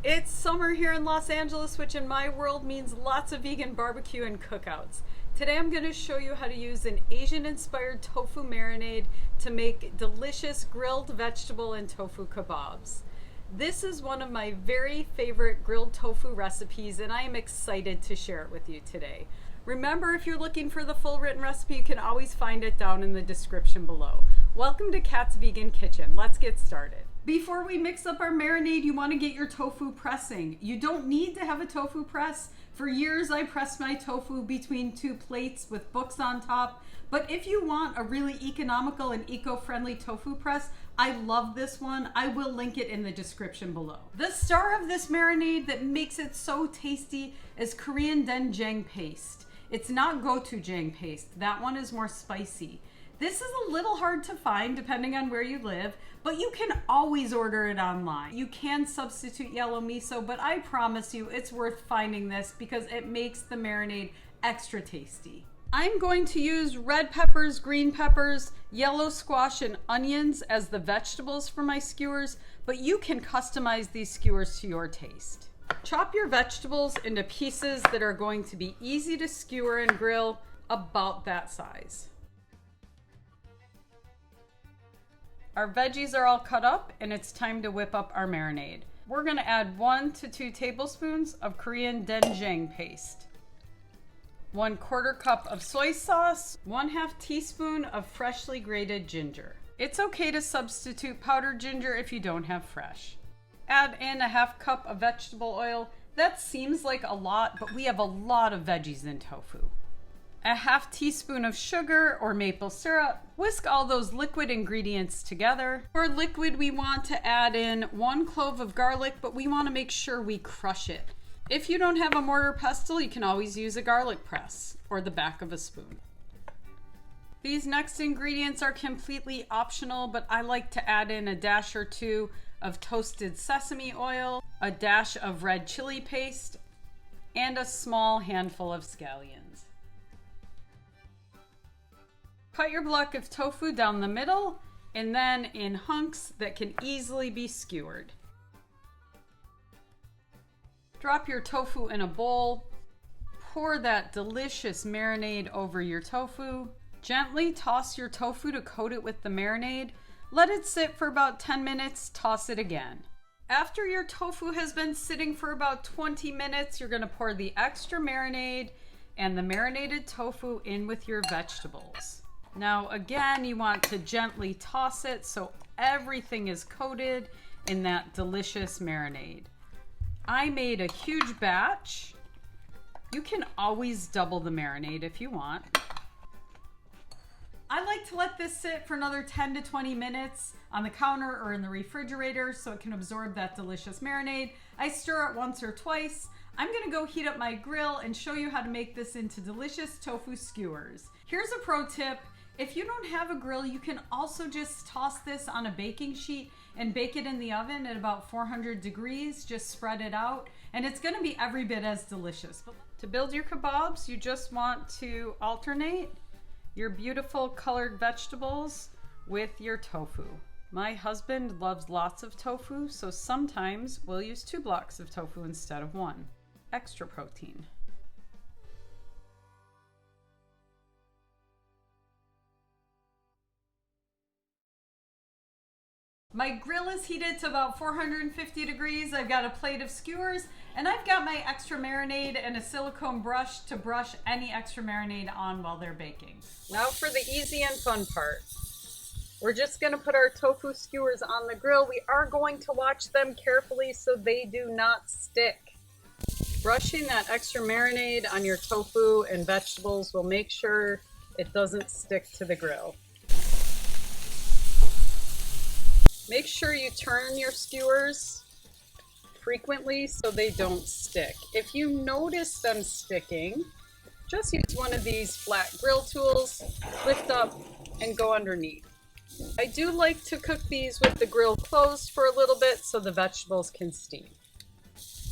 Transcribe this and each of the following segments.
It's summer here in Los Angeles, which in my world means lots of vegan barbecue and cookouts. Today I'm going to show you how to use an Asian-inspired tofu marinade to make delicious grilled vegetable and tofu kebabs. This is one of my very favorite grilled tofu recipes, and I am excited to share it with you today. Remember, if you're looking for the full written recipe, you can always find it down in the description below. Welcome to Kat's Vegan Kitchen. Let's get started. Before we mix up our marinade, you want to get your tofu pressing. You don't need to have a tofu press. For years, I pressed my tofu between two plates with books on top. But if you want a really economical and eco-friendly tofu press, I love this one. I will link it in the description below. The star of this marinade that makes it so tasty is Korean Doenjang paste. It's not gochujang paste. That one is more spicy. This is a little hard to find depending on where you live, but you can always order it online. You can substitute yellow miso, but I promise you it's worth finding this because it makes the marinade extra tasty. I'm going to use red peppers, green peppers, yellow squash, and onions as the vegetables for my skewers, but you can customize these skewers to your taste. Chop your vegetables into pieces that are going to be easy to skewer and grill, about that size. Our veggies are all cut up and it's time to whip up our marinade. We're gonna add 1 to 2 tablespoons of Korean Doenjang paste, 1/4 cup of soy sauce, 1/2 teaspoon of freshly grated ginger. It's okay to substitute powdered ginger if you don't have fresh. Add in a 1/2 cup of vegetable oil. That seems like a lot, but we have a lot of veggies in tofu. A 1/2 teaspoon of sugar or maple syrup. Whisk all those liquid ingredients together. For liquid, we want to add in 1 clove of garlic, but we want to make sure we crush it. If you don't have a mortar pestle, you can always use a garlic press or the back of a spoon. These next ingredients are completely optional, but I like to add in a dash or 2 of toasted sesame oil, a dash of red chili paste, and a small handful of scallions. Cut your block of tofu down the middle and then in hunks that can easily be skewered. Drop your tofu in a bowl. Pour that delicious marinade over your tofu. Gently toss your tofu to coat it with the marinade. Let it sit for about 10 minutes, toss it again. After your tofu has been sitting for about 20 minutes, you're gonna pour the extra marinade and the marinated tofu in with your vegetables. Now again, you want to gently toss it so everything is coated in that delicious marinade. I made a huge batch. You can always double the marinade if you want. I like to let this sit for another 10 to 20 minutes on the counter or in the refrigerator so it can absorb that delicious marinade. I stir it once or twice. I'm gonna go heat up my grill and show you how to make this into delicious tofu skewers. Here's a pro tip. If you don't have a grill, you can also just toss this on a baking sheet and bake it in the oven at about 400 degrees. Just spread it out and it's gonna be every bit as delicious. To build your kebabs, you just want to alternate your beautiful colored vegetables with your tofu. My husband loves lots of tofu, so sometimes we'll use 2 blocks of tofu instead of 1. Extra protein. My grill is heated to about 450 degrees. I've got a plate of skewers and I've got my extra marinade and a silicone brush to brush any extra marinade on while they're baking. Now for the easy and fun part. We're just gonna put our tofu skewers on the grill. We are going to watch them carefully so they do not stick. Brushing that extra marinade on your tofu and vegetables will make sure it doesn't stick to the grill. Make sure you turn your skewers frequently so they don't stick. If you notice them sticking, just use one of these flat grill tools, lift up, and go underneath. I do like to cook these with the grill closed for a little bit so the vegetables can steam.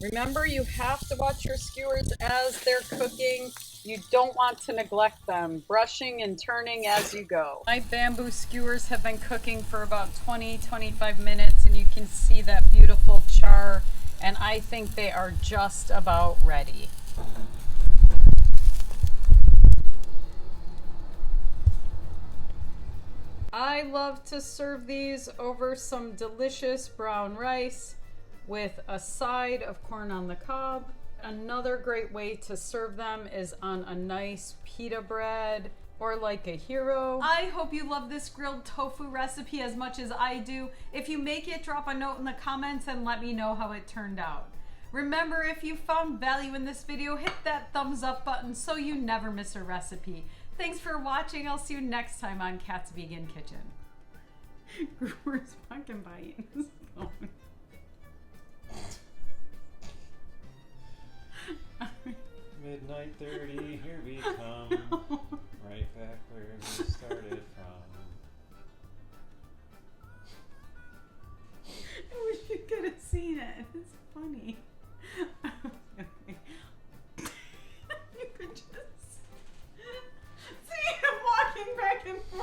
Remember, you have to watch your skewers as they're cooking. You don't want to neglect them, brushing and turning as you go. My bamboo skewers have been cooking for about 20-25 minutes and you can see that beautiful char and I think they are just about ready. I love to serve these over some delicious brown rice with a side of corn on the cob. Another great way to serve them is on a nice pita bread or like a hero. I hope you love this grilled tofu recipe as much as I do. If you make it, drop a note in the comments and let me know how it turned out. Remember, if you found value in this video, hit that thumbs up button so you never miss a recipe. Thanks for watching. I'll see you next time on Kat's Vegan Kitchen. Gruber's fucking biting his phone. Midnight 30, here we come. Right back where we started from. I wish you could have seen it. It's funny. You could just see him walking back and forth.